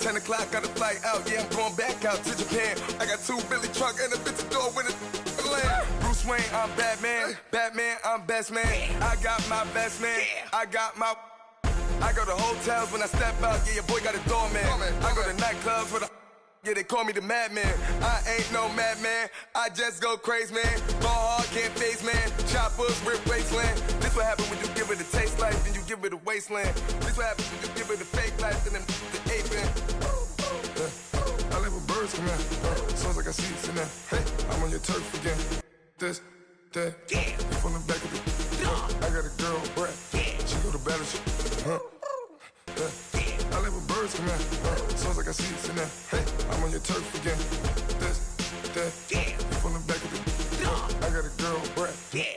10 o'clock, got a flight out. Yeah, I'm going back out to Japan. I got 2 Billy truck and a bitch door with a land. Bruce Wayne, I'm Batman. Batman, I'm best man. I got my best man. I go to hotels when I step out. Yeah, your boy got a doorman. I go to nightclubs with a... Yeah, they call me the madman. I ain't no madman. I just go crazy, man. Ball hard, can't face, man. Choppers, rip wasteland. This what happens when you give it a taste life, then you give it a wasteland. This what happens when you give it a fake life, and then the ape in. I live with birds come out. Sounds like I see it in there. Hey, I'm on your turf again. This, that. You from the back of the... I got a girl, Brett. She go to battleship. I live with birds come out. Sounds like I see it in there. Hey, I'm on your turf again. This, that. You from the back of the... I got a girl, Brett.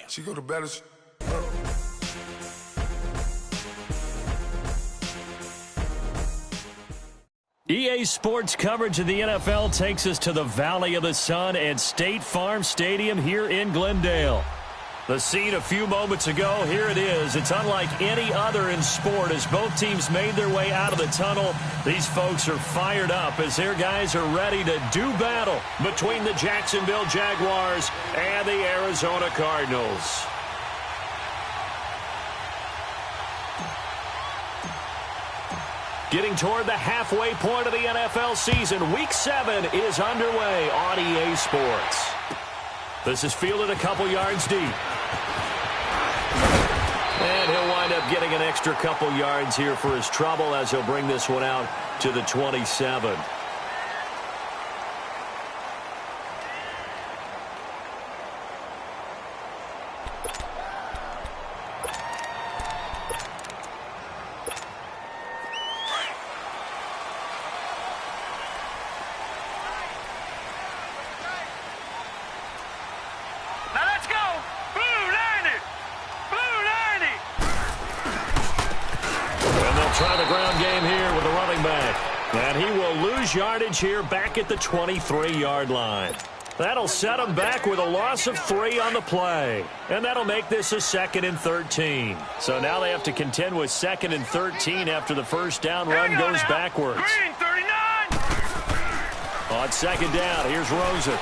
She go to battleship. EA Sports coverage of the NFL takes us to the Valley of the Sun at State Farm Stadium here in Glendale. The scene a few moments ago, here it is. It's unlike any other in sport as both teams made their way out of the tunnel. These folks are fired up as their guys are ready to do battle between the Jacksonville Jaguars and the Arizona Cardinals. Getting toward the halfway point of the NFL season, Week 7 is underway on EA Sports. This is fielded a couple yards deep. And he'll wind up getting an extra couple yards here for his trouble as he'll bring this one out to the 27. Try the ground game here with the running back. And he will lose yardage here back at the 23-yard line. That'll set him back with a loss of 3 on the play. And that'll make this a 2nd and 13. So now they have to contend with 2nd and 13 after the first down run goes backwards. Green, 39. On 2nd down, here's Rosen.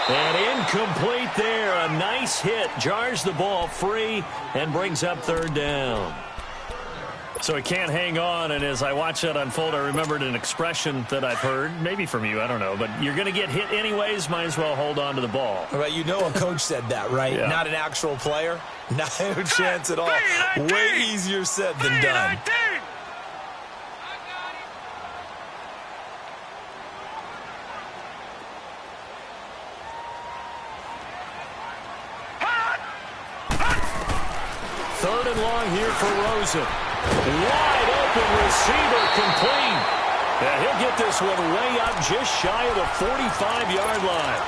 And incomplete there. A nice hit. Jars the ball free and brings up 3rd down. So he can't hang on, and as I watch that unfold, I remembered an expression that I've heard, maybe from you, I don't know, but you're going to get hit anyways, might as well hold on to the ball. Well, you know a coach said that, right? Yeah. Not an actual player. No chance at all. Way easier said than done. Third and long here for Rosen. Wide open receiver complete. And he'll get this one way up just shy of the 45-yard line.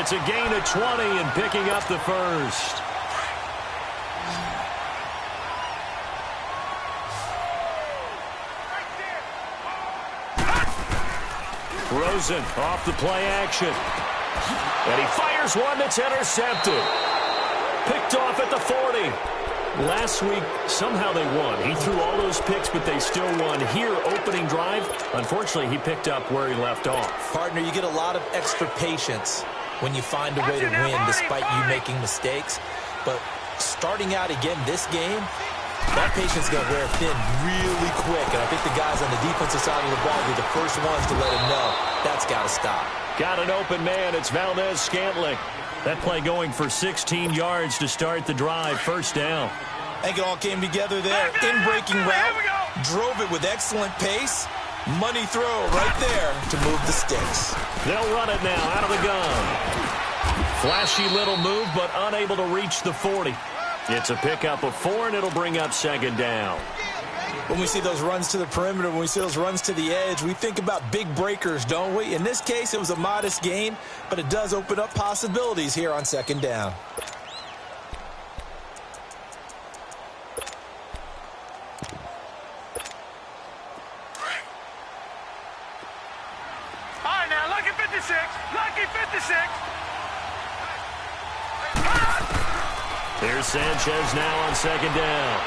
It's a gain of 20 and picking up the first. Rosen off the play action. And he fires one that's intercepted. Picked off at the 40. Last week, somehow they won. He threw all those picks, but they still won. Here, opening drive, unfortunately, he picked up where he left off. Partner, you get a lot of extra patience when you find a way to win despite you making mistakes. But starting out again this game, that patience is going to wear thin really quick. And I think the guys on the defensive side of the ball will be the first ones to let him know that's got to stop. Got an open man. It's Valdez-Scantling. That play going for 16 yards to start the drive. First down. I think it all came together there. In-breaking route. Drove it with excellent pace. Money throw right there to move the sticks. They'll run it now out of the gun. Flashy little move, but unable to reach the 40. It's a pickup of 4, and it'll bring up 2nd down. When we see those runs to the perimeter, when we see those runs to the edge, we think about big breakers, don't we? In this case, it was a modest gain, but it does open up possibilities here on 2nd down. All right, now, lucky 56. Lucky 56. Here's Sanchez now on 2nd down.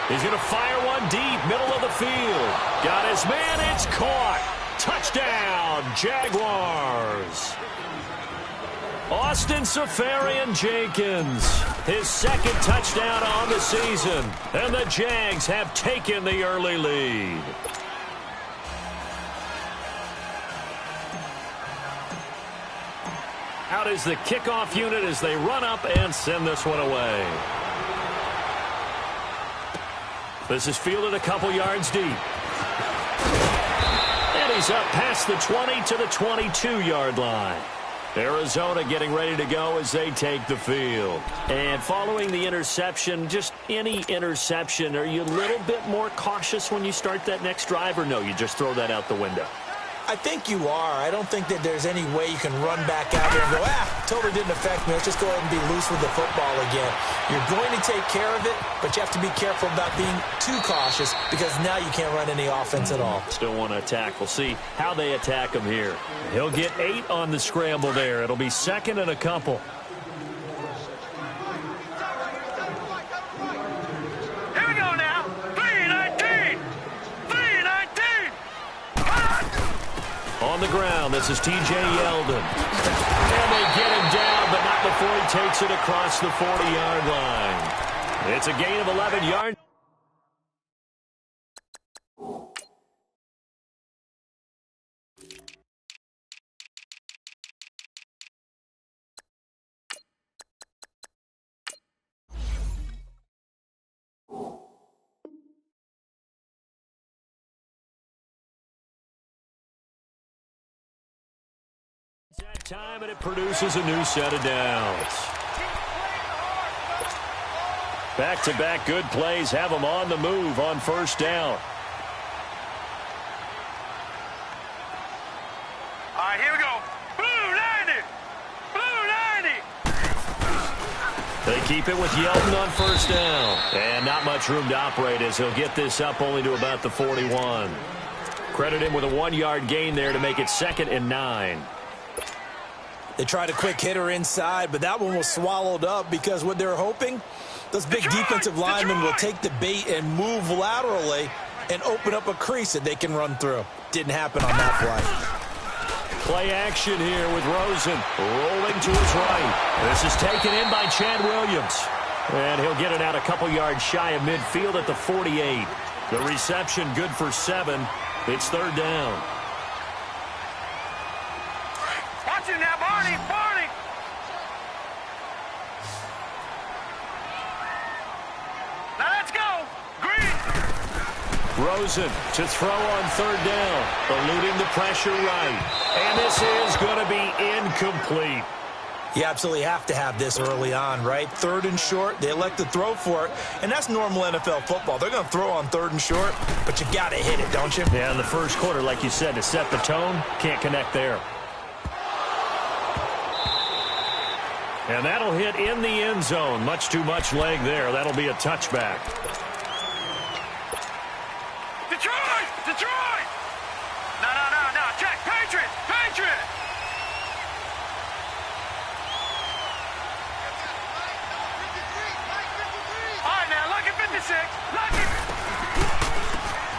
He's going to fire one deep, middle of the field. Got his man, it's caught. Touchdown, Jaguars. Austin Safarian-Jenkins, his second touchdown on the season. And the Jags have taken the early lead. Out is the kickoff unit as they run up and send this one away. This is fielded a couple yards deep. And he's up past the 20 to the 22-yard line. Arizona getting ready to go as they take the field. And following the interception, just any interception, are you a little bit more cautious when you start that next drive, or no, you just throw that out the window? I think you are. I don't think that there's any way you can run back out there and go, totally didn't affect me. Let's just go ahead and be loose with the football again. You're going to take care of it, but you have to be careful about being too cautious because now you can't run any offense at all. Still want to attack. We'll see how they attack him here. He'll get 8 on the scramble there. It'll be second and a couple. Here we go now. 3-19. 3-19. On the ground, this is T.J. Yeldon. And they get him down, but not before he takes it across the 40-yard line. It's a gain of 11 yards. That time, and it produces a new set of downs. Back-to-back good plays have them on the move on first down. All right, here we go. Blue 90. Blue 90. They keep it with Yeldon on first down. And not much room to operate as he'll get this up only to about the 41. Credit him with a 1-yard gain there to make it 2nd and 9. They tried a quick hitter inside, but that one was swallowed up because what they're hoping, those big defensive linemen will take the bait and move laterally and open up a crease that they can run through. Didn't happen on that play. Play action here with Rosen rolling to his right. This is taken in by Chad Williams. And he'll get it out a couple yards shy of midfield at the 48. The reception good for 7. It's 3rd down. Watch it now, Barney. Barney. Now let's go. Green. Rosen to throw on 3rd down. Eluding the pressure right. And this is going to be incomplete. You absolutely have to have this early on, right? 3rd and short, they elect to throw for it, and that's normal NFL football. They're going to throw on 3rd and short, but you got to hit it, don't you? Yeah, in the first quarter, like you said, to set the tone, can't connect there. And that'll hit in the end zone. Much too much leg there. That'll be a touchback. Detroit. Detroit. No. Check. Patriot. Patriot. All right, now, lucky 56. Lucky.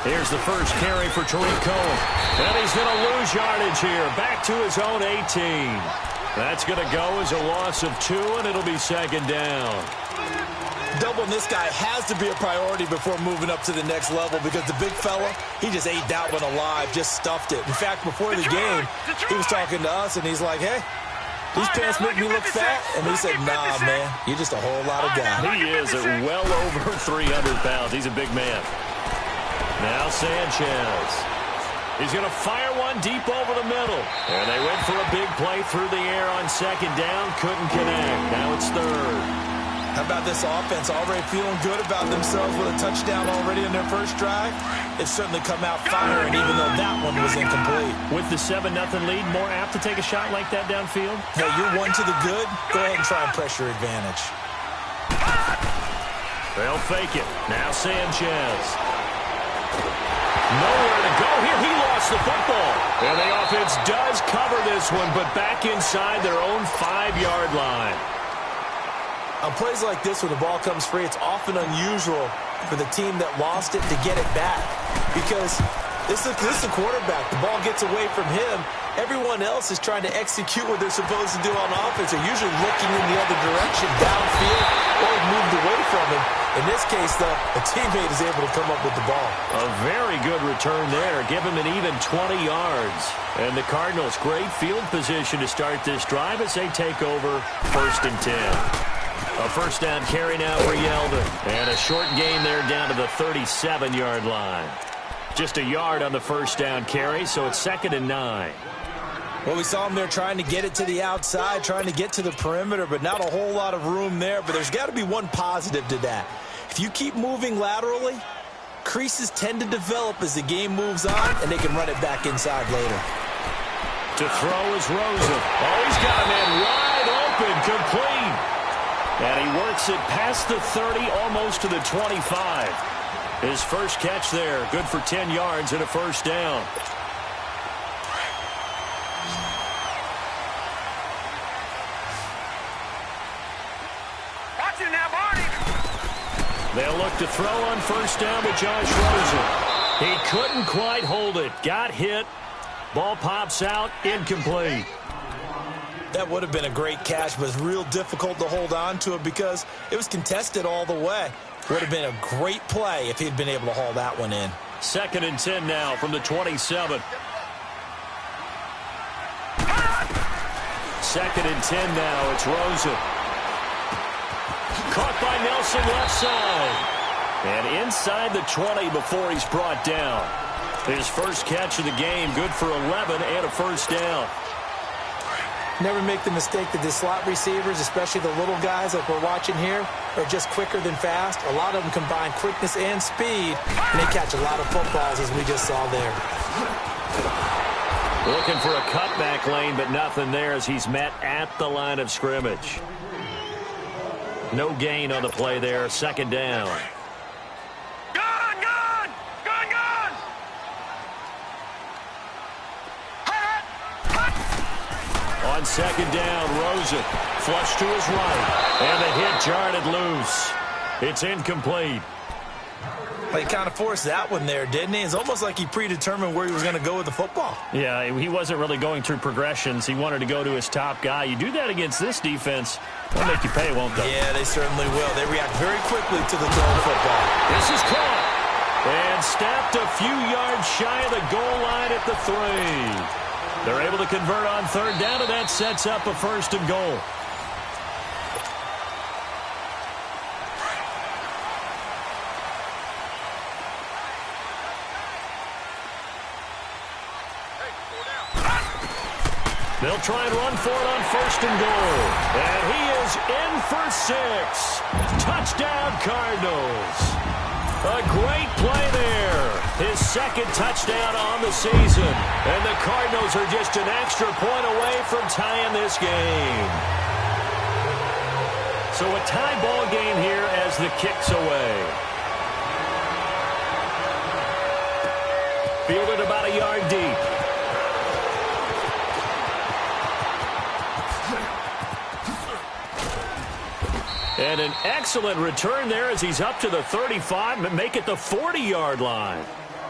Here's the first carry for Tariq Cohen. And he's going to lose yardage here. Back to his own 18. That's going to go as a loss of 2, and it'll be 2nd down. Doubling this guy has to be a priority before moving up to the next level because the big fella, he just ate that one alive, just stuffed it. In fact, before the game, he was talking to us, and he's like, hey, these pants make me look fat. And he said, nah, man, you're just a whole lot of guy. He is at well over 300 pounds. He's a big man. Now Sanchez. He's going to fire one deep over the middle. And they went for a big play through the air on 2nd down. Couldn't connect. Now it's 3rd. How about this offense already feeling good about themselves with a touchdown already in their first drive? It's certainly come out firing even though that one was incomplete. With the 7-0 lead, more apt to take a shot like that downfield? Hey, you're 1 to the good. Go ahead and try and press your advantage. They'll fake it. Now Sanchez. Nowhere to go here. He lost the football. And the offense does cover this one, but back inside their own 5-yard line. On plays like this where the ball comes free, it's often unusual for the team that lost it to get it back because this is a quarterback. The ball gets away from him. Everyone else is trying to execute what they're supposed to do on offense. They're usually looking in the other direction, downfield, or moved away from him. In this case, though, a teammate is able to come up with the ball. A very good return there. Give him an even 20 yards. And the Cardinals, great field position to start this drive as they take over 1st and 10. A first down carry now for Yeldon. And a short gain there down to the 37-yard line. Just a yard on the first down carry, so it's 2nd and 9. Well, we saw him there trying to get it to the outside, trying to get to the perimeter, but not a whole lot of room there. But there's got to be one positive to that. If you keep moving laterally, creases tend to develop as the game moves on, and they can run it back inside later. To throw is Rosen. Oh, he's got a man wide open, complete. And he works it past the 30, almost to the 25. His first catch there, good for 10 yards and a first down. Watch it now, Barney. They'll look to throw on first down with Josh Rosen. He couldn't quite hold it. Got hit. Ball pops out, incomplete. That would have been a great catch, but it's real difficult to hold on to it because it was contested all the way. Would have been a great play if he'd been able to haul that one in. 2nd and 10 now from the 27. 2nd and 10 now. It's Rosen. Caught by Nelson left side. And inside the 20 before he's brought down. His first catch of the game, good for 11 and a first down. Never make the mistake that the slot receivers, especially the little guys like we're watching here, are just quicker than fast. A lot of them combine quickness and speed, and they catch a lot of footballs, as we just saw there. Looking for a cutback lane, but nothing there as he's met at the line of scrimmage. No gain on the play there. 2nd down. Gun, gun! Gun, gun! Hot, hot! On 2nd down, Rosen. Flush to his right. And the hit jarred loose. It's incomplete. He kind of forced that one there, didn't he? It's almost like he predetermined where he was going to go with the football. Yeah, he wasn't really going through progressions. He wanted to go to his top guy. You do that against this defense, they'll make you pay, won't they? Yeah, they certainly will. They react very quickly to the thrown football. This is caught. And snapped a few yards shy of the goal line at the 3. They're able to convert on 3rd down, and that sets up a 1st and goal. They'll try and run for it on 1st and goal. And he is in for 6. Touchdown, Cardinals. A great play there. His 2nd touchdown on the season. And the Cardinals are just an extra point away from tying this game. So a tie ball game here as the kick's away. Fielded about a yard deep. And an excellent return there as he's up to the 35 and make it the 40-yard line.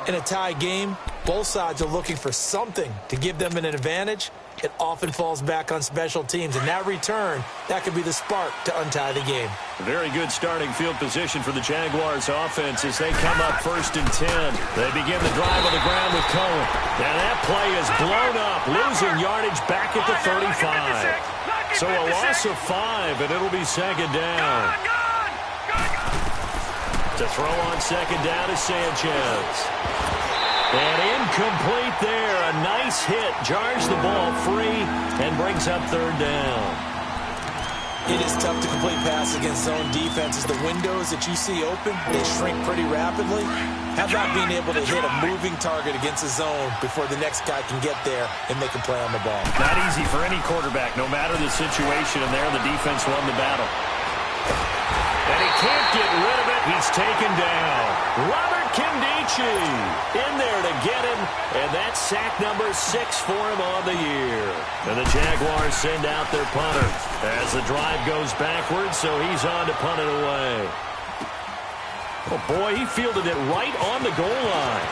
In a tie game, both sides are looking for something to give them an advantage. It often falls back on special teams. And that return, that could be the spark to untie the game. Very good starting field position for the Jaguars offense as they come up 1st and 10. They begin the drive on the ground with Cohen. And that play is blown up, losing yardage back at the 35. So a loss of 5, and it'll be 2nd down. To throw on 2nd down is Sanchez. And incomplete there. A nice hit. Jars the ball free and brings up 3rd down. It is tough to complete passes against zone defenses. The windows that you see open, they shrink pretty rapidly. How about being able to hit a moving target against a zone before the next guy can get there and make a play on the ball? Not easy for any quarterback, no matter the situation, and there the defense won the battle. And he can't get rid of it. He's taken down. Robert in there to get him, and that's sack number 6 for him on the year. And the Jaguars send out their punter as the drive goes backwards, so he's on to punt it away. Oh, boy, he fielded it right on the goal line.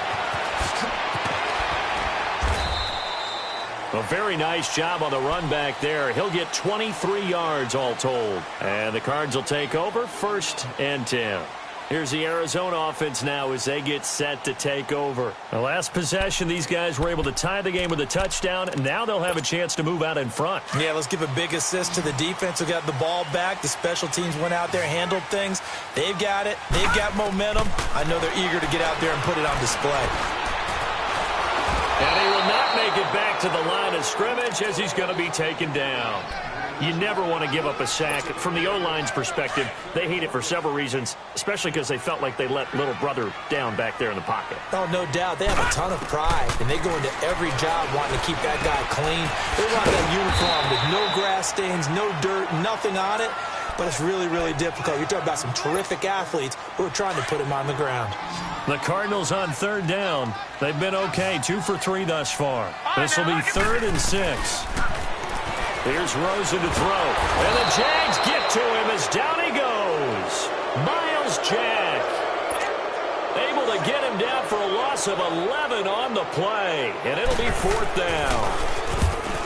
A very nice job on the run back there. He'll get 23 yards all told. And the Cards will take over 1st and 10. Here's the Arizona offense now as they get set to take over. The last possession, these guys were able to tie the game with a touchdown, and now they'll have a chance to move out in front. Yeah, let's give a big assist to the defense who got the ball back. The special teams went out there, handled things. They've got it. They've got momentum. I know they're eager to get out there and put it on display. And he will not make it back to the line of scrimmage as he's going to be taken down. You never want to give up a sack. From the O-line's perspective, they hate it for several reasons, especially because they felt like they let little brother down back there in the pocket. Oh, no doubt. They have a ton of pride, and they go into every job wanting to keep that guy clean. They want that uniform with no grass stains, no dirt, nothing on it. But it's really, really difficult. You're talking about some terrific athletes who are trying to put him on the ground. The Cardinals on 3rd down. They've been okay, 2 for 3 thus far. This will be 3rd and 6. Here's Rosen to throw. And the Jags get to him as down he goes. Miles Jack. Able to get him down for a loss of 11 on the play. And it'll be 4th down.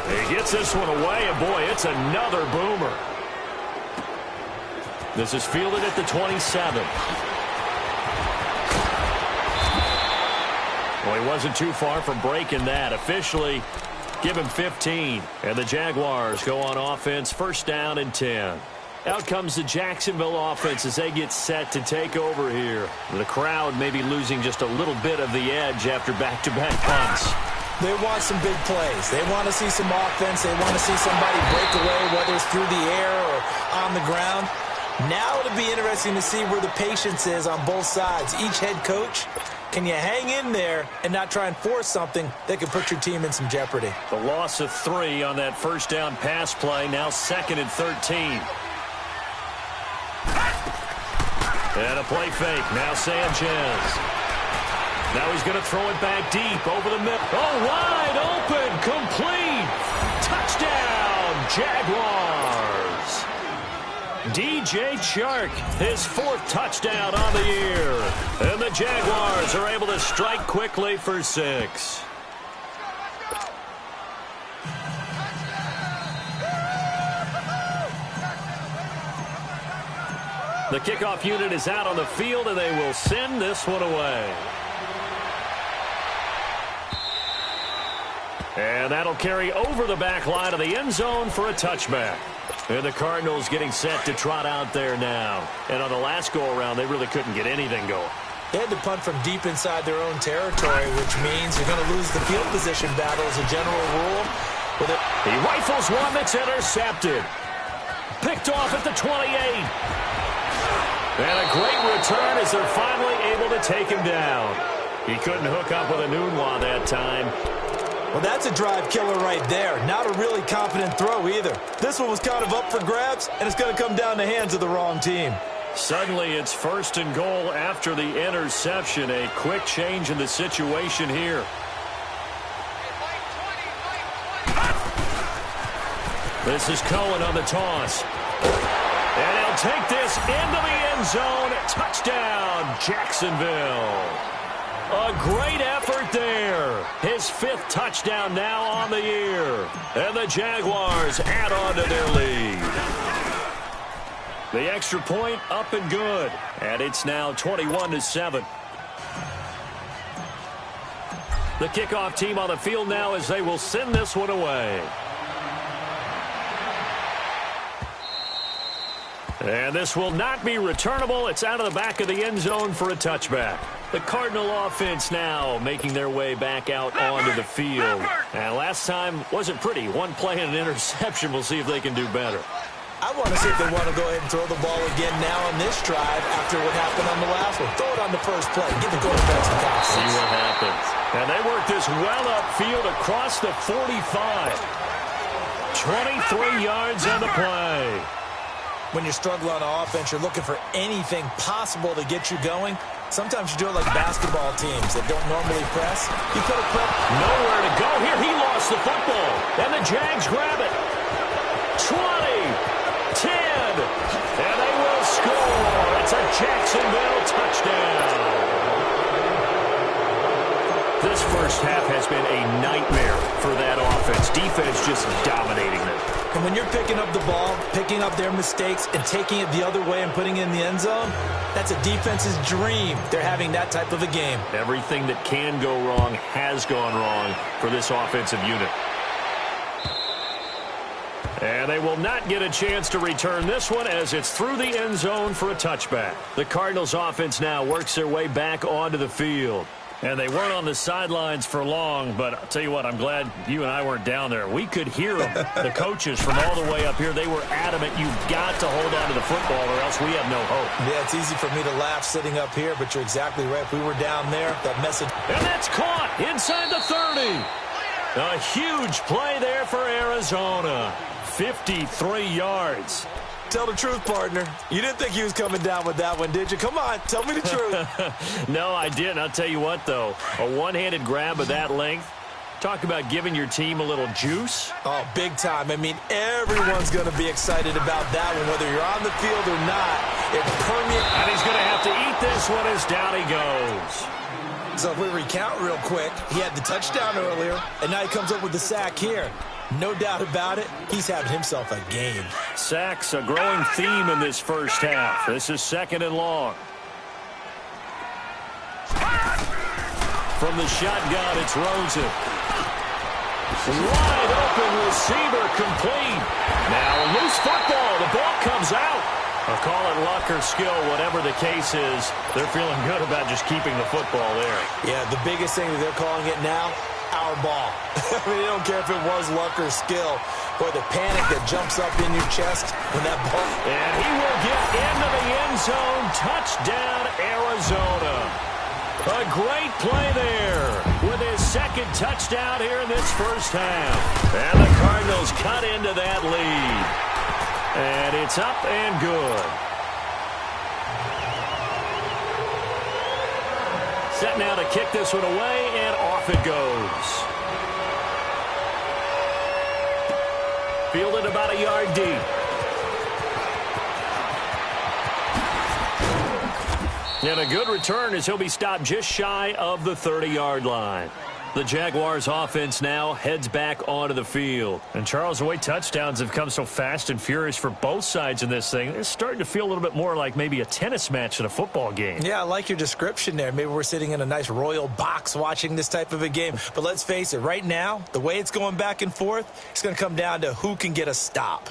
He gets this one away, and boy, it's another boomer. This is fielded at the 27. Well, he wasn't too far from breaking that. Officially, give him 15. And the Jaguars go on offense, 1st down and 10. Out comes the Jacksonville offense as they get set to take over here. The crowd may be losing just a little bit of the edge after back-to-back punts. They want some big plays. They want to see some offense. They want to see somebody break away, whether it's through the air or on the ground. Now it'll be interesting to see where the patience is on both sides. Each head coach, can you hang in there and not try and force something that could put your team in some jeopardy? The loss of 3 on that 1st down pass play, now 2nd and 13. And a play fake. Now Sanchez. Now he's going to throw it back deep over the middle. Oh, wide open. Complete. Touchdown, Jaguars. DJ Chark, his 4th touchdown on the year. And the Jaguars are able to strike quickly for 6. The kickoff unit is out on the field, and they will send this one away. And that'll carry over the back line of the end zone for a touchback. And the Cardinals getting set to trot out there now. And on the last go-around, they really couldn't get anything going. They had to punt from deep inside their own territory, which means you're going to lose the field position battle as a general rule. He rifles one that's intercepted. Picked off at the 28. And a great return as they're finally able to take him down. He couldn't hook up with a Nunwa that time. Well, that's a drive killer right there. Not a really confident throw either. This one was kind of up for grabs, and it's going to come down the hands of the wrong team. Suddenly, it's 1st and goal after the interception. A quick change in the situation here. This is Cohen on the toss. And he'll take this into the end zone. Touchdown, Jacksonville. A great effort there. His 5th touchdown now on the year. And the Jaguars add on to their lead. The extra point up and good. And it's now 21-7. The kickoff team on the field now as they will send this one away. And this will not be returnable. It's out of the back of the end zone for a touchback. The Cardinal offense now making their way back out onto the field. And last time wasn't pretty. One play and an interception. We'll see if they can do better. I want to see if they want to go ahead and throw the ball again now on this drive after what happened on the last one. Throw it on the first play. Give the quarterback some confidence. See what happens. And they work this well upfield across the 45. 23 yards on the play. when you're struggling on offense, you're looking for anything possible to get you going. Sometimes you do it like basketball teams that don't normally press. You put a prep. Nowhere to go here. He lost the football. And the Jags grab it. 20, 10, and they will score. It's a Jacksonville touchdown. This first half has been a nightmare for that offense. Defense just dominating them. And when you're picking up the ball, picking up their mistakes, and taking it the other way and putting it in the end zone, that's a defense's dream. They're having that type of a game. Everything that can go wrong has gone wrong for this offensive unit. And they will not get a chance to return this one as it's through the end zone for a touchback. The Cardinals offense now works their way back onto the field. And they weren't on the sidelines for long, but I'll tell you what, I'm glad you and I weren't down there. We could hear them. The coaches from all the way up here, they were adamant, you've got to hold on to the football or else we have no hope. Yeah, it's easy for me to laugh sitting up here, but you're exactly right. If we were down there, that message. And that's caught inside the 30. A huge play there for Arizona. 53 yards. Tell the truth, partner. You didn't think he was coming down with that one, did you? Come on, tell me the truth. No, I didn't. I'll tell you what, though. A one-handed grab of that length. Talk about giving your team a little juice. Oh, big time. I mean, everyone's going to be excited about that one, whether you're on the field or not. It permeates. And he's going to have to eat this one as down he goes. So if we recount real quick, he had the touchdown earlier, and now he comes up with the sack here. No doubt about it, he's having himself a game. Sacks, a growing theme in this first half. This is 2nd and long. From the shotgun, it's Rosen. Wide open receiver complete. Now a loose football. The ball comes out. I'll call it luck or skill, whatever the case is. They're feeling good about just keeping the football there. Yeah, the biggest thing that they're calling it now, our ball. I mean, they don't care if it was luck or skill. Boy, the panic that jumps up in your chest when that ball. And he will get into the end zone. Touchdown, Arizona. A great play there with his 2nd touchdown here in this first half. And the Cardinals cut into that lead. And it's up and good. Set now to kick this one away, and off it goes. Fielded about a yard deep. And a good return as he'll be stopped just shy of the 30-yard line. The Jaguars offense now heads back onto the field. And Charles, the way touchdowns have come so fast and furious for both sides in this thing, it's starting to feel a little bit more like maybe a tennis match in a football game. Yeah, I like your description there. Maybe we're sitting in a nice royal box watching this type of a game. But let's face it, right now, the way it's going back and forth, it's going to come down to who can get a stop.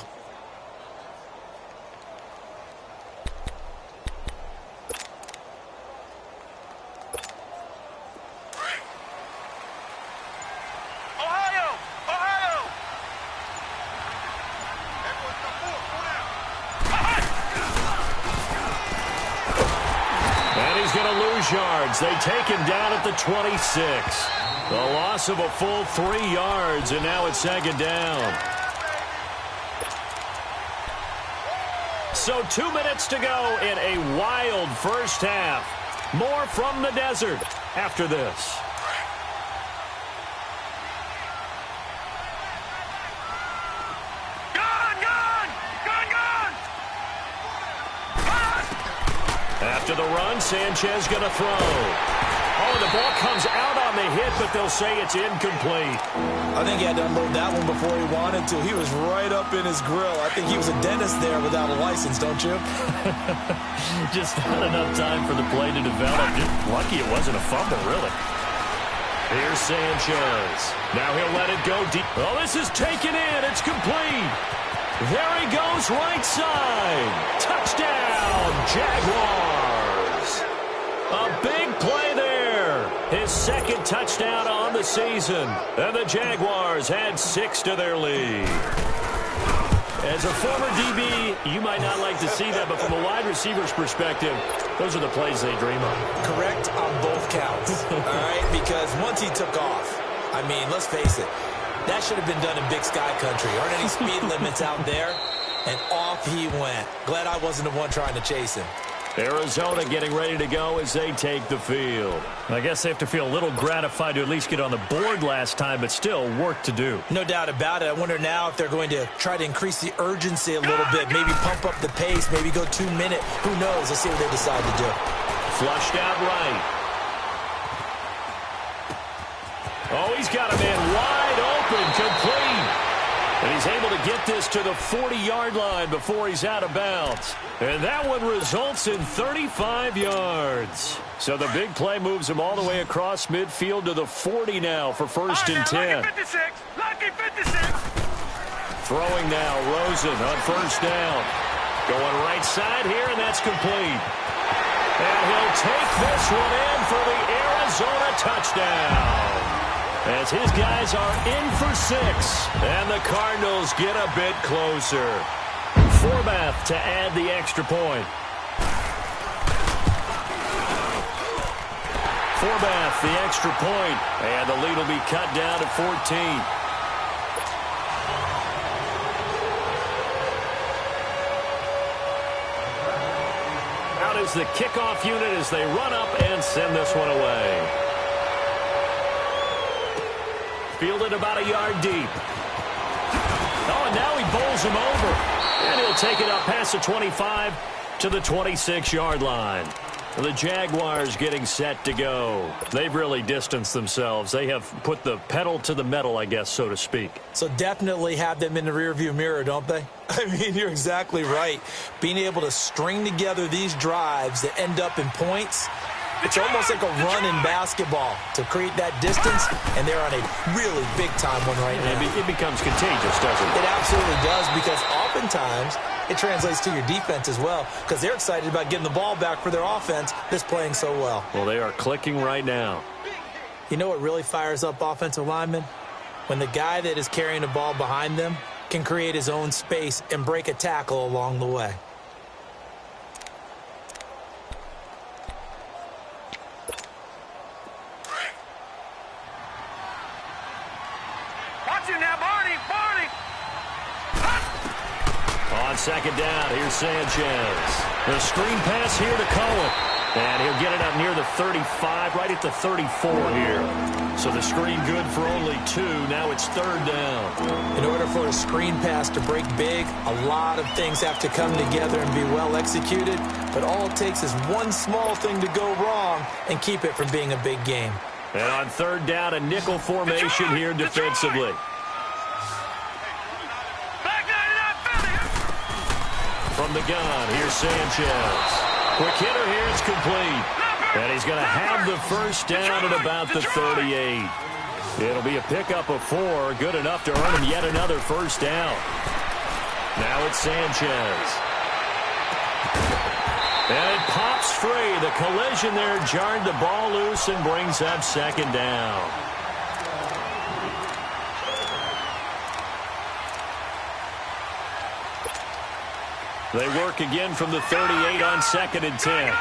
Yards. They take him down at the 26. The loss of a full 3 yards, and now it's 2nd down. So 2 minutes to go in a wild first half. More from the desert after this. After the run, Sanchez going to throw. Oh, the ball comes out on the hit, but they'll say it's incomplete. I think he had to unload that one before he wanted to. He was right up in his grill. I think he was a dentist there without a license, don't you? Just not enough time for the play to develop. Just lucky it wasn't a fumble, really. Here's Sanchez. Now he'll let it go deep. Oh, this is taken in. It's complete. There he goes, right side. Touchdown, Jaguars. A big play there. His 2nd touchdown on the season. And the Jaguars add 6 to their lead. As a former DB, you might not like to see that, but from a wide receiver's perspective, those are the plays they dream of. Correct on both counts, all right? Because once he took off, I mean, let's face it, that should have been done in Big Sky Country. Aren't any speed limits out there? And off he went. Glad I wasn't the one trying to chase him. Arizona getting ready to go as they take the field. I guess they have to feel a little gratified to at least get on the board last time, but still work to do. No doubt about it. I wonder now if they're going to try to increase the urgency a little bit, maybe pump up the pace, maybe go 2 minute. Who knows? Let's see what they decide to do. Flushed out right. Oh, he's got a man wide open, complete. And he's able to get this to the 40-yard line before he's out of bounds. And that one results in 35 yards. So the big play moves him all the way across midfield to the 40 now for first and 10. Lucky 56. Lucky 56. Throwing now, Rosen on first down. Going right side here, and that's complete. And he'll take this one in for the Arizona touchdown. As his guys are in for 6, and the Cardinals get a bit closer. Forbath to add the extra point. Forbath, the extra point, and the lead will be cut down to 14. Out is the kickoff unit as they run up and send this one away. Fielded about a yard deep. Oh, and now he bowls him over. And he'll take it up past the 25 to the 26-yard line. The Jaguars getting set to go. They've really distanced themselves. They have put the pedal to the metal, I guess, so to speak. So definitely have them in the rearview mirror, don't they? I mean, you're exactly right. Being able to string together these drives that end up in points, it's almost like a run in basketball to create that distance, and they're on a really big-time one right now. It becomes contagious, doesn't it? It absolutely does, because oftentimes it translates to your defense as well, because they're excited about getting the ball back for their offense that's playing so well. Well, they are clicking right now. You know what really fires up offensive linemen? When the guy that is carrying the ball behind them can create his own space and break a tackle along the way. On second down, here's Sanchez. The screen pass here to Cohen. And he'll get it up near the 35, right at the 34 here. So the screen good for only 2. Now it's third down. In order for a screen pass to break big, a lot of things have to come together and be well executed. But all it takes is one small thing to go wrong and keep it from being a big game. And on third down, a nickel formation here defensively. From the gun, here's Sanchez. Quick hitter here, it's complete. And he's going to have the first down at about the 38. It'll be a pickup of 4, good enough to earn him yet another first down. Now it's Sanchez. And it pops free. The collision there jarred the ball loose and brings up second down. They work again from the 38 on second and 10.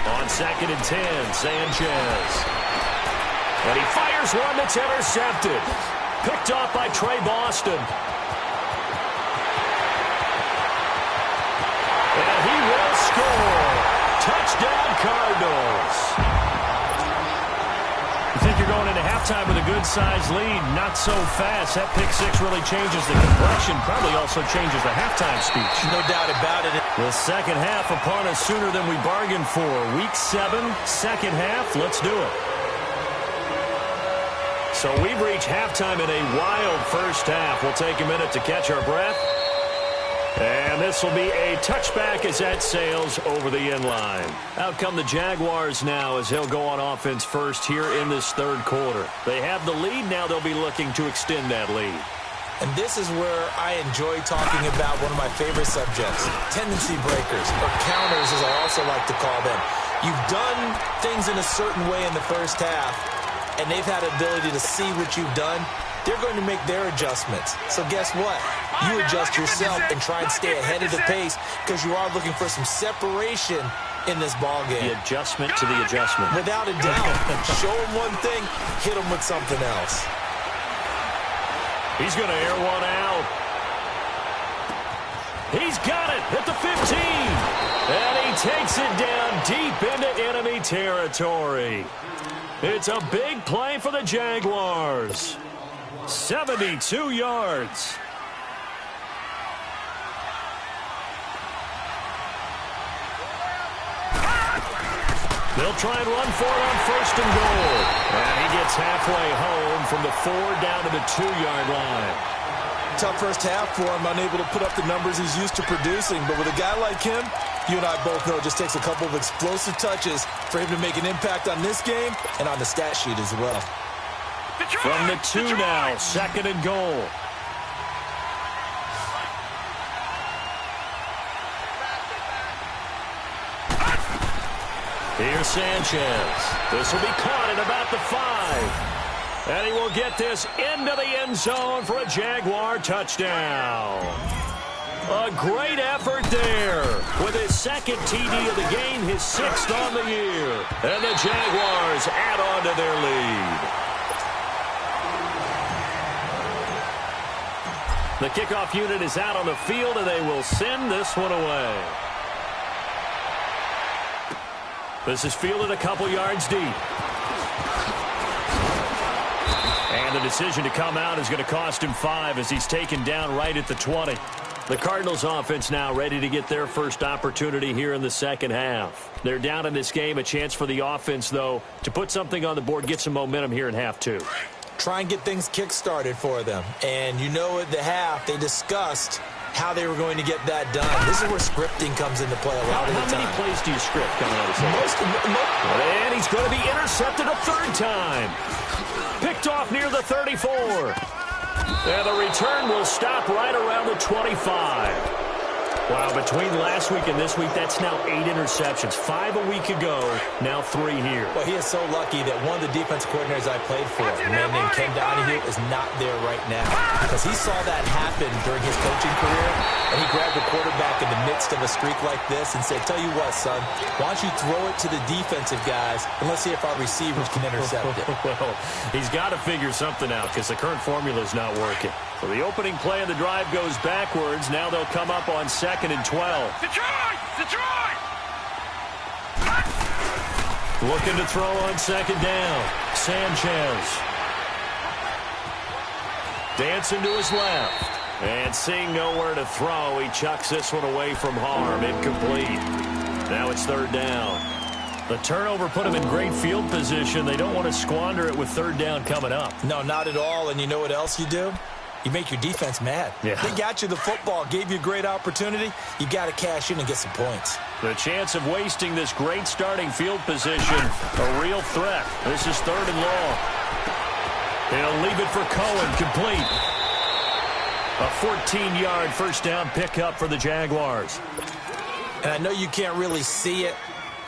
On second and 10, Sanchez. And he fires one that's intercepted. Picked off by Trey Boston. And he will score. Touchdown, Cardinals. You think you're going into halftime with a good-sized lead. Not so fast. That pick six really changes the complexion. Probably also changes the halftime speech. No doubt about it. The second half upon us sooner than we bargained for. Week 7, second half. Let's do it. So we've reached halftime in a wild first half. We'll take a minute to catch our breath. And this will be a touchback as that sails over the end line. Out come the Jaguars now as they'll go on offense first here in this third quarter. They have the lead. Now they'll be looking to extend that lead. And this is where I enjoy talking about one of my favorite subjects, tendency breakers, or counters as I also like to call them. You've done things in a certain way in the first half, and they've had the ability to see what you've done. They're going to make their adjustments. So guess what? You adjust yourself and try and stay ahead of the pace because you are looking for some separation in this ball game. The adjustment to the adjustment. Without a doubt. Show them one thing, hit them with something else. He's going to air one out. He's got it at the 15. And he takes it down deep into enemy territory. It's a big play for the Jaguars. 72 yards. They'll try and run for it on 1st and goal. And he gets halfway home from the 4 down to the 2-yard line. Tough first half for him, unable to put up the numbers he's used to producing. But with a guy like him, you and I both know it just takes a couple of explosive touches for him to make an impact on this game and on the stat sheet as well. From the 2 now, 2nd and goal. Here's Sanchez. This will be caught at about the 5. And he will get this into the end zone for a Jaguar touchdown. A great effort there with his 2nd TD of the game, his 6th on the year. And the Jaguars add on to their lead. The kickoff unit is out on the field, and they will send this one away. This is fielded a couple yards deep. And the decision to come out is going to cost him 5 as he's taken down right at the 20. The Cardinals offense now ready to get their first opportunity here in the second half. They're down in this game. A chance for the offense, though, to put something on the board, get some momentum here in half 2. Try and get things kick-started for them. And you know at the half, they discussed how they were going to get that done. This is where scripting comes into play a lot of the time. How many plays do you script coming out of second? And he's going to be intercepted a 3rd time. Picked off near the 34. And the return will stop right around the 25. Wow, between last week and this week, that's now 8 interceptions. 5 a week ago, now 3 here. Well, he is so lucky that one of the defensive coordinators I played for, a man named Ken Donahue, is not there right now. Because he saw that happen during his coaching career, and he grabbed the quarterback in the midst of a streak like this and said, tell you what, son, why don't you throw it to the defensive guys, and let's see if our receivers can intercept it. Well, he's got to figure something out because the current formula is not working. So the opening play of the drive goes backwards. Now they'll come up on 2nd and 12. Detroit! Detroit! Looking to throw on 2nd down. Sanchez. Dancing to his left. And seeing nowhere to throw, he chucks this one away from harm. Incomplete. Now it's 3rd down. The turnover put him in great field position. They don't want to squander it with 3rd down coming up. No, not at all. And you know what else you do? You make your defense mad. Yeah. They got you the football, gave you a great opportunity. You got to cash in and get some points. The chance of wasting this great starting field position, a real threat. This is 3rd and long. They'll leave it for Cohen, complete. A 14-yard first down pickup for the Jaguars. And I know you can't really see it,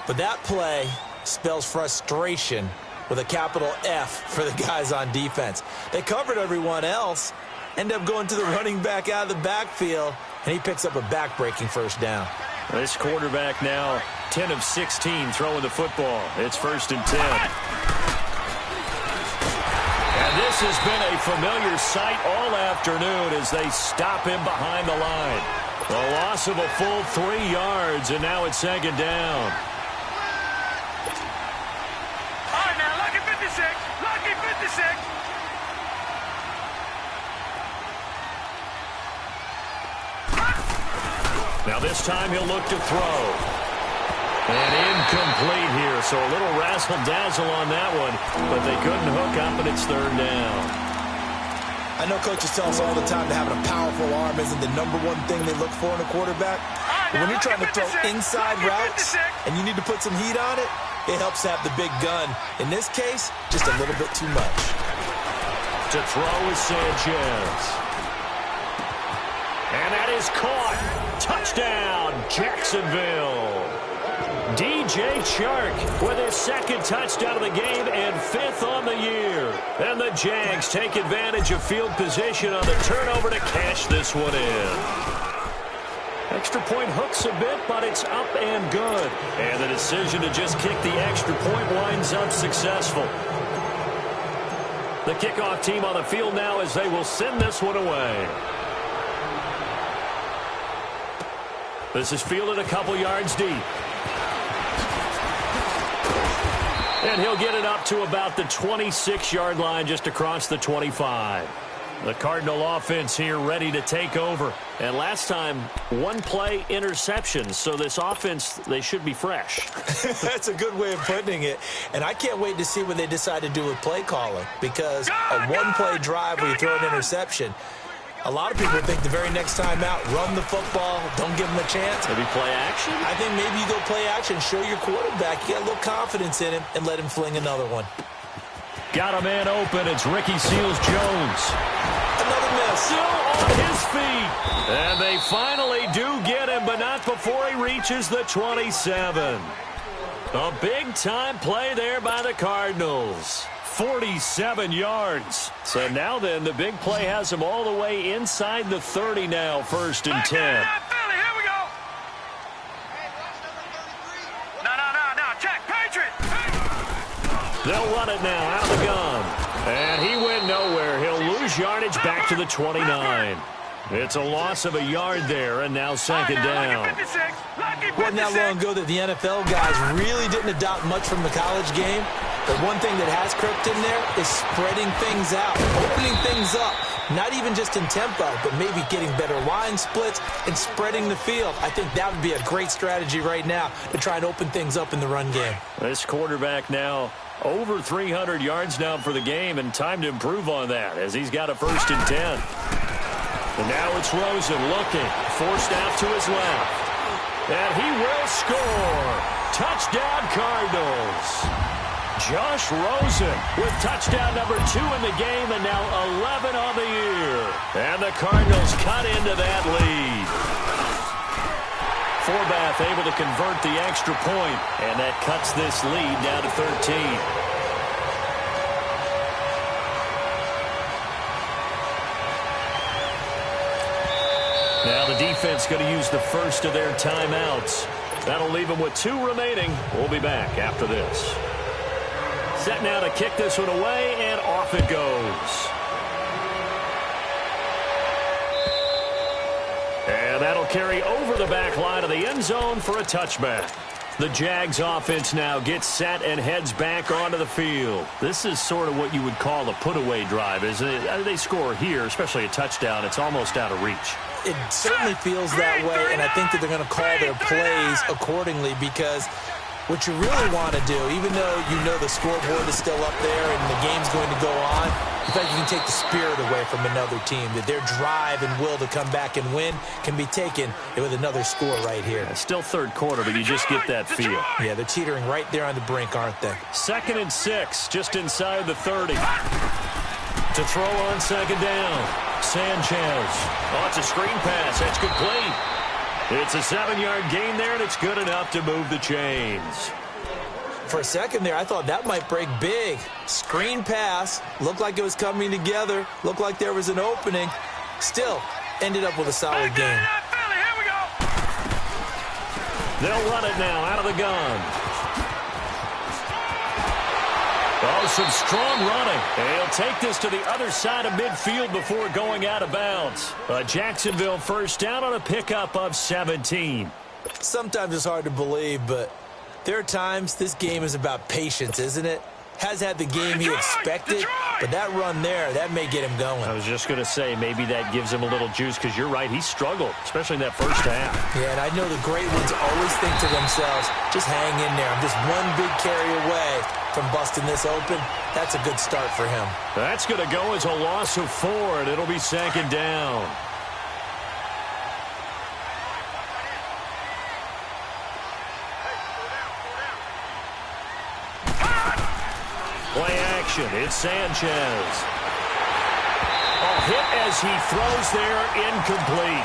but that play spells frustration with a capital F for the guys on defense. They covered everyone else, end up going to the running back out of the backfield, and he picks up a back-breaking first down. This quarterback now 10 of 16 throwing the football. It's 1st and 10. And this has been a familiar sight all afternoon as they stop him behind the line. The loss of a full 3 yards, and now it's 2nd down. Lucky 56. Now this time he'll look to throw. And incomplete here, so a little razzle-dazzle on that one, but they couldn't hook up, and it's 3rd down. I know coaches tell us all the time that having a powerful arm isn't the #1 thing they look for in a quarterback. But when you're trying to throw inside routes and you need to put some heat on it, it helps to have the big gun. In this case, just a little bit too much. To throw is Sanchez. And that is caught. Touchdown, Jacksonville. DJ Chark with his 2nd touchdown of the game and 5th on the year. And the Jags take advantage of field position on the turnover to cash this one in. Extra point hooks a bit, but it's up and good. And the decision to just kick the extra point winds up successful. The kickoff team on the field now as they will send this one away. This is fielded a couple yards deep. And he'll get it up to about the 26-yard line, just across the 25. The Cardinal offense here ready to take over. And last time, one play interception. So this offense, they should be fresh. That's a good way of putting it. And I can't wait to see what they decide to do with play calling. Because a one-play drive where you throw an interception, a lot of people think the very next time out, run the football, don't give them a chance. Maybe play action? I think maybe you go play action, show your quarterback, you got a little confidence in him, and let him fling another one. Got a man open. It's Ricky Seals-Jones. Another miss. Still on his feet. And they finally do get him, but not before he reaches the 27. A big-time play there by the Cardinals. 47 yards. So now then, the big play has him all the way inside the 30 now, 1st and 10. Here we go. No. Check. Patriot. They'll run it now out of the gun. And he went nowhere. He'll lose yardage back to the 29. It's a loss of a yard there, and now 2nd down. Wasn't that long ago that the NFL guys really didn't adopt much from the college game? But one thing that has crept in there is spreading things out, opening things up. Not even just in tempo, but maybe getting better line splits and spreading the field. I think that would be a great strategy right now to try and open things up in the run game. This quarterback now over 300 yards now for the game, and time to improve on that as he's got a 1st and 10. And now it's Rosen looking, forced out to his left. And he will score. Touchdown, Cardinals. Josh Rosen with touchdown number 2 in the game, and now 11 on the year. And the Cardinals cut into that lead. Forbath able to convert the extra point, and that cuts this lead down to 13. Now the defense going to use the first of their timeouts. That'll leave them with 2 remaining. We'll be back after this. Set now to kick this one away, and off it goes. And that'll carry over the back line of the end zone for a touchback. The Jags offense now gets set and heads back onto the field. This is sort of what you would call a put-away drive, isn't it? They score here, especially a touchdown. It's almost out of reach. It certainly feels that way, and I think that they're going to call their plays accordingly because what you really want to do, even though you know the scoreboard is still up there and the game's going to go on, in fact, you can take the spirit away from another team, that their drive and will to come back and win can be taken with another score right here. It's still 3rd quarter, but you just get that feel. Yeah, they're teetering right there on the brink, aren't they? 2nd and 6, just inside the 30. To throw on 2nd down, Sanchez. Oh, it's a screen pass. That's complete. It's a 7-yard gain there, and it's good enough to move the chains. For a second there, I thought that might break big. Screen pass. Looked like it was coming together. Looked like there was an opening. Still, ended up with a solid game. They'll run it now out of the gun. Oh, some strong running. And he'll take this to the other side of midfield before going out of bounds. A Jacksonville 1st down on a pickup of 17. Sometimes it's hard to believe, but there are times this game is about patience, isn't it? Has had the game he expected, but that run there, that may get him going. I was just going to say, maybe that gives him a little juice, because you're right, he struggled, especially in that 1st half. Yeah, and I know the great ones always think to themselves, just hang in there. I'm just one big carry away from busting this open. That's a good start for him. That's going to go as a loss of 4, and it'll be 2nd down. Play action. It's Sanchez. A hit as he throws there, incomplete.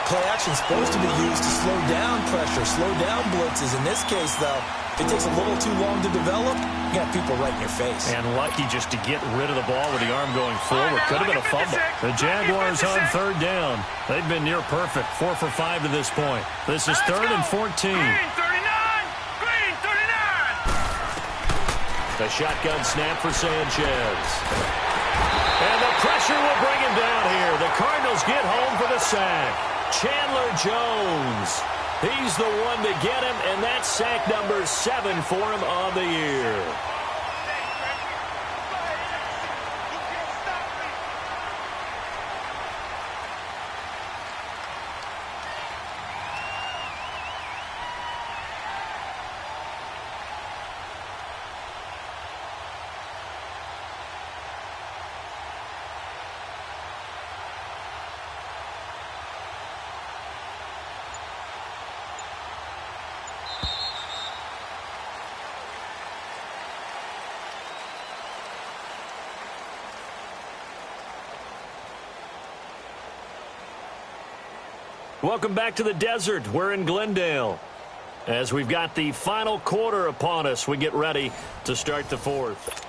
Play action is supposed to be used to slow down pressure, slow down blitzes. In this case, though, if it takes a little too long to develop, you got people right in your face. And lucky just to get rid of the ball with the arm going forward. Could have been a fumble. The Jaguars on 3rd down. They've been near perfect. 4 for 5 to this point. This is 3rd and 14. The shotgun snap for Sanchez. And the pressure will bring him down here. The Cardinals get home for the sack. Chandler Jones. He's the one to get him, and that's sack number 7 for him on the year. Welcome back to the desert. We're in Glendale. As we've got the final quarter upon us, we get ready to start the fourth.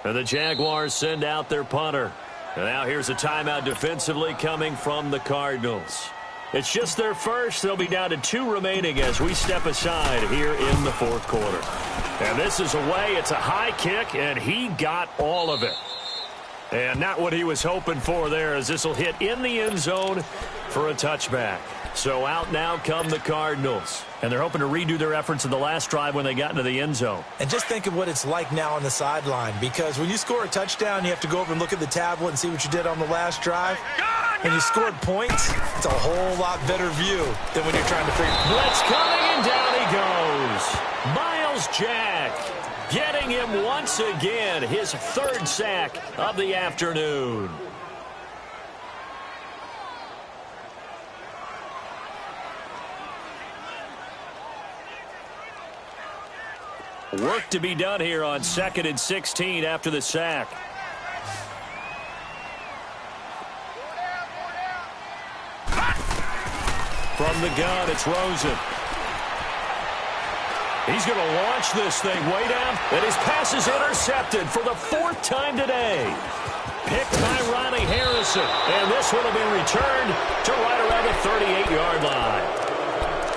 And the Jaguars send out their punter. And now here's a timeout defensively coming from the Cardinals. It's just their first. They'll be down to 2 remaining as we step aside here in the fourth quarter. And this is away. It's a high kick, and he got all of it. And not what he was hoping for there, as this will hit in the end zone for a touchback. So out now come the Cardinals. And they're hoping to redo their efforts in the last drive when they got into the end zone. And just think of what it's like now on the sideline, because when you score a touchdown, you have to go over and look at the tablet and see what you did on the last drive. When you scored points, it's a whole lot better view than when you're trying to figure. Blitz coming, and down he goes. Miles Jack getting him once again, his 3rd sack of the afternoon. Work to be done here on 2nd and 16 after the sack. From the gun, it's Rosen. He's going to launch this thing way down, and his pass is intercepted for the 4th time today. Picked by Ronnie Harrison, and this one will be returned to right around the 38-yard line.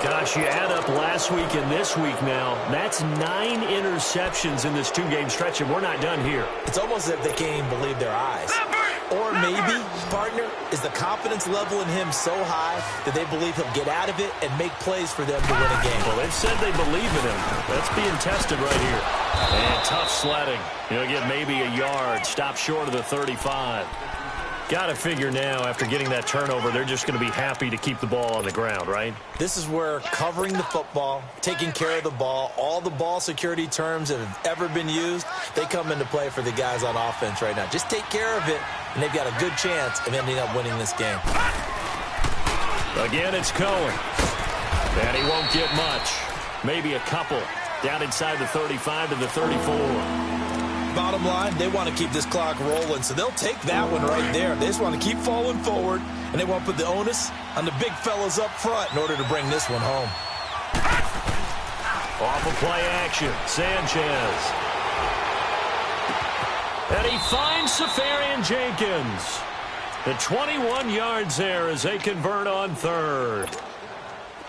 Gosh, you add up last week and this week now, that's 9 interceptions in this 2-game stretch, and we're not done here. It's almost as if they can't even believe their eyes. Or maybe, partner, is the confidence level in him so high that they believe he'll get out of it and make plays for them to win a game. Well, they've said they believe in him. That's being tested right here. And tough sledding. He'll get maybe a yard, stop short of the 35. Got to figure now, after getting that turnover, they're just going to be happy to keep the ball on the ground, right? This is where covering the football, taking care of the ball, all the ball security terms that have ever been used, they come into play for the guys on offense right now. Just take care of it, and they've got a good chance of ending up winning this game. Again, it's Cohen. And he won't get much. Maybe a couple. Down inside the 35 to the 34. Bottom line, they want to keep this clock rolling, so they'll take that one right there. They just want to keep falling forward, and they want to put the onus on the big fellas up front in order to bring this one home. Off of play action, Sanchez. And he finds Safarian Jenkins. The 21 yards there as they convert on 3rd.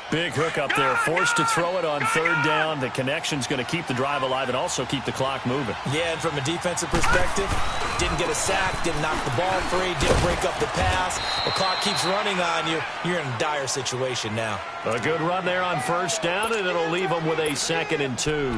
Big hook up there, forced to throw it on 3rd down. The connection's going to keep the drive alive and also keep the clock moving. Yeah, and from a defensive perspective, didn't get a sack, didn't knock the ball free, didn't break up the pass. The clock keeps running on you. You're in a dire situation now. A good run there on 1st down, and it'll leave them with a 2nd and 2.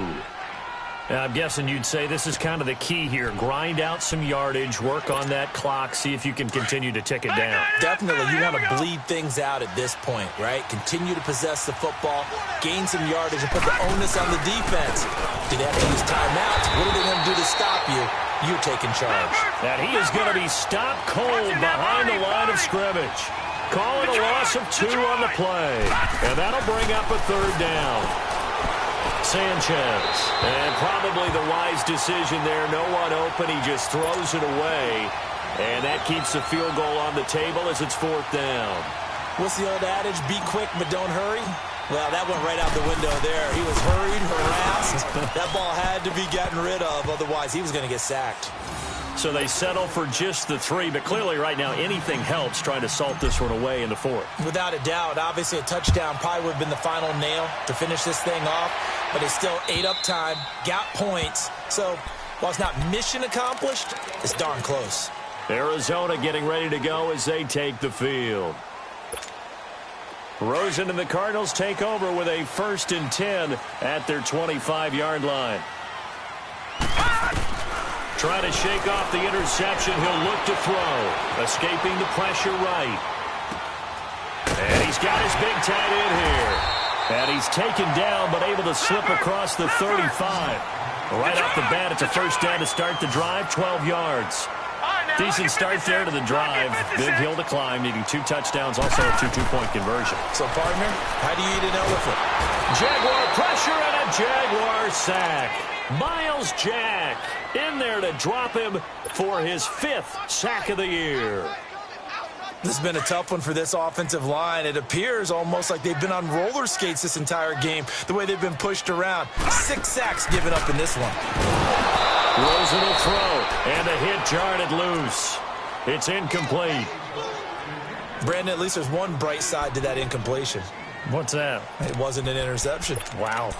Now, I'm guessing you'd say this is kind of the key here. Grind out some yardage, work on that clock, see if you can continue to tick it down. Definitely. You want to bleed things out at this point, right? Continue to possess the football, gain some yardage, and put the onus on the defense. Do they have to use timeouts? What are they going to do to stop you? You're taking charge. And he is going to be stopped cold behind the line of scrimmage. Call it a loss of 2 on the play. And that'll bring up a 3rd down. Sanchez, and probably the wise decision there. No one open. He just throws it away, and that keeps the field goal on the table as it's 4th down. What's the old adage? Be quick, but don't hurry. Well, that went right out the window there. He was hurried, harassed. That ball had to be gotten rid of, otherwise he was going to get sacked. So they settle for just the 3, but clearly right now anything helps trying to salt this one away in the 4th. Without a doubt, obviously a touchdown probably would have been the final nail to finish this thing off, but they still ate up time, got points. So while it's not mission accomplished, it's darn close. Arizona getting ready to go as they take the field. Rosen and the Cardinals take over with a 1st and 10 at their 25-yard line. Trying to shake off the interception. He'll look to throw. Escaping the pressure right. And he's got his big tight end here. And he's taken down but able to slip across the 35. Right off the bat, it's a 1st down to start the drive, 12 yards. Decent start there to the drive. Big hill to climb, needing 2 touchdowns, also a 2 two-point conversion. So, partner, how do you eat an elephant? Jaguar pressure and a Jaguar sack. Miles Jack in there to drop him for his 5th sack of the year. This has been a tough one for this offensive line. It appears almost like they've been on roller skates this entire game, the way they've been pushed around. 6 sacks given up in this one. Rosen will throw, and a hit jarred loose. It's incomplete. Brandon, at least there's one bright side to that incompletion. What's that? It wasn't an interception. Wow.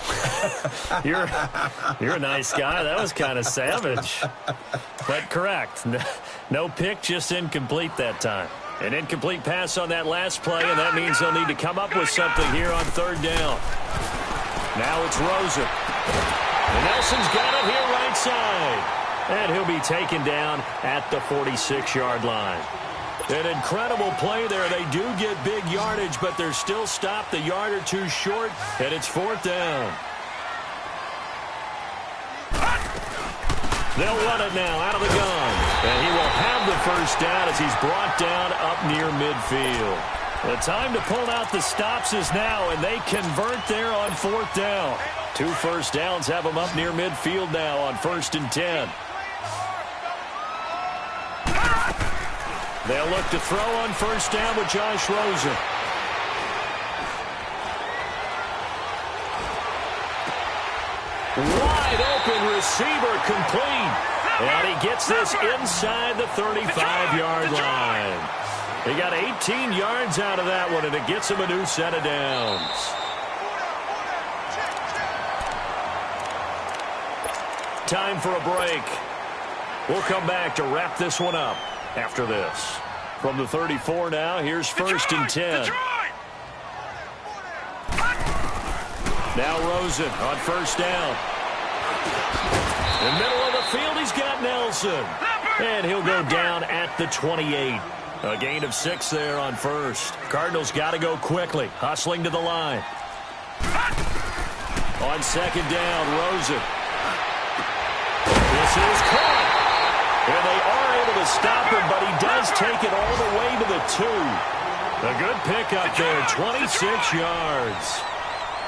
You're a nice guy. That was kind of savage. But correct. No pick, just incomplete that time. An incomplete pass on that last play, and that means they'll need to come up with something here on 3rd down. Now it's Rosen. And Nelson's got it here right side. And he'll be taken down at the 46-yard line. An incredible play there. They do get big yardage, but they're still stopped a yard or 2 short, and it's 4th down. They'll run it now out of the gun. And he will have the 1st down as he's brought down up near midfield. The time to pull out the stops is now, and they convert there on 4th down. 2 first downs have them up near midfield now on 1st and 10. They'll look to throw on 1st down with Josh Rosen. Wide open receiver complete. And he gets this inside the 35-yard line. They got 18 yards out of that one, and it gets him a new set of downs. Time for a break. We'll come back to wrap this one up after this. From the 34 now, here's 1st and 10. Now Rosen on 1st down. In the middle of the field, he's got Nelson. And he'll go down at the 28. A gain of 6 there on 1st. Cardinals got to go quickly, hustling to the line. On 2nd down, Rosen. This is caught. And they are able to stop him, but he does take it all the way to the 2. A good pickup there, 26 yards.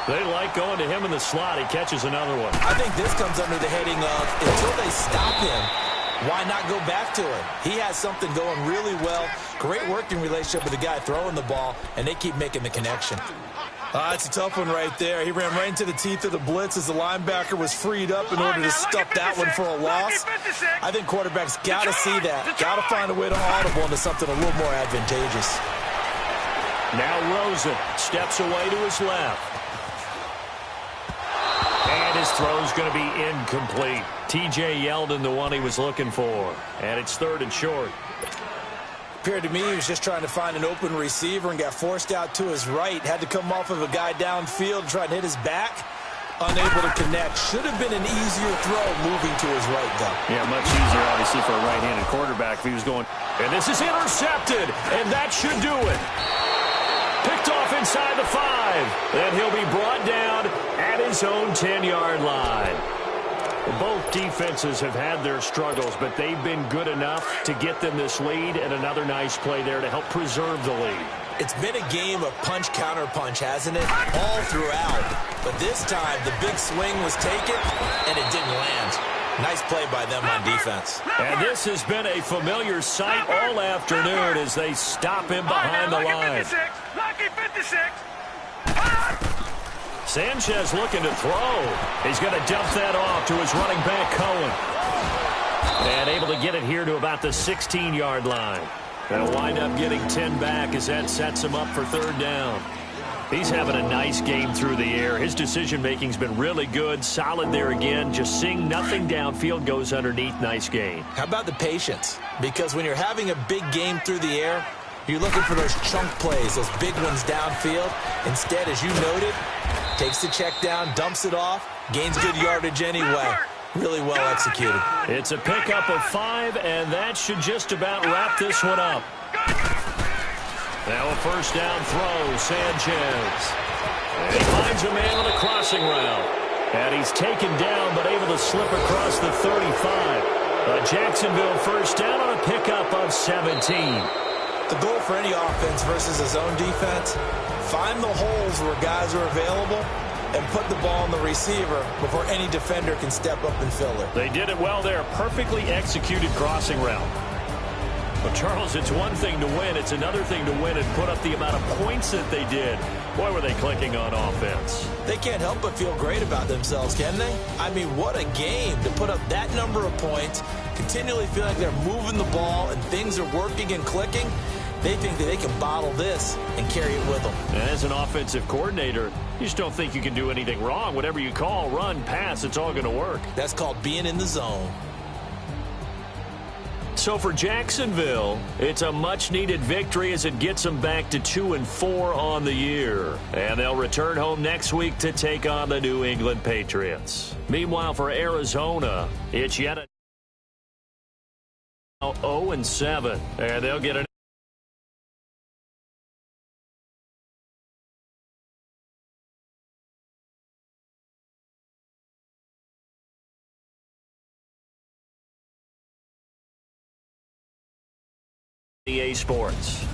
They like going to him in the slot. He catches another one. I think this comes under the heading of, until they stop him, why not go back to it? He has something going really well. Great working relationship with the guy throwing the ball, and they keep making the connection. That's a tough one right there. He ran right into the teeth of the blitz as the linebacker was freed up in order to stuff that one for a loss. I think quarterbacks got to see that. Got to find a way to audible into something a little more advantageous. Now Rosen steps away to his left. And his throw's going to be incomplete. T.J. Yeldon, the one he was looking for. And it's 3rd and short. Appeared to me he was just trying to find an open receiver and got forced out to his right. Had to come off of a guy downfield, try to hit his back. Unable to connect. Should have been an easier throw moving to his right, though. Yeah, much easier, obviously, for a right-handed quarterback if he was going. And this is intercepted, and that should do it. Picked off inside the 5. Then he'll be brought down at his own 10-yard line. Both defenses have had their struggles, but they've been good enough to get them this lead, and another nice play there to help preserve the lead. It's been a game of punch-counter-punch, hasn't it? All throughout. But this time, the big swing was taken, and it didn't land. Nice play by them on defense. And this has been a familiar sight all afternoon as they stop him behind the line. Lucky 56. Sanchez looking to throw. He's going to dump that off to his running back, Cohen. And able to get it here to about the 16-yard line. They'll wind up getting 10 back as that sets him up for third down. He's having a nice game through the air. His decision-making's been really good. Solid there again. Just seeing nothing downfield, goes underneath. Nice gain. How about the patience? Because when you're having a big game through the air, you're looking for those chunk plays, those big ones downfield. Instead, as you noted, takes the check down, dumps it off, gains good yardage anyway. Really well executed. It's a pickup of 5, and that should just about wrap this one up. Now a first down throw, Sanchez. And he finds a man on a crossing route. And he's taken down, but able to slip across the 35. A Jacksonville first down on a pickup of 17. The goal for any offense versus a zone defense, find the holes where guys are available and put the ball on the receiver before any defender can step up and fill it. They did it well there. Perfectly executed crossing route. But, Charles, it's one thing to win. It's another thing to win and put up the amount of points that they did. Boy, were they clicking on offense. They can't help but feel great about themselves, can they? I mean, what a game to put up that number of points, continually feel like they're moving the ball and things are working and clicking. They think that they can bottle this and carry it with them. And as an offensive coordinator, you just don't think you can do anything wrong. Whatever you call, run, pass, it's all going to work. That's called being in the zone. So for Jacksonville, it's a much-needed victory as it gets them back to 2-4 on the year. And they'll return home next week to take on the New England Patriots. Meanwhile, for Arizona, it's yet a 0-7. And they'll get an EA Sports.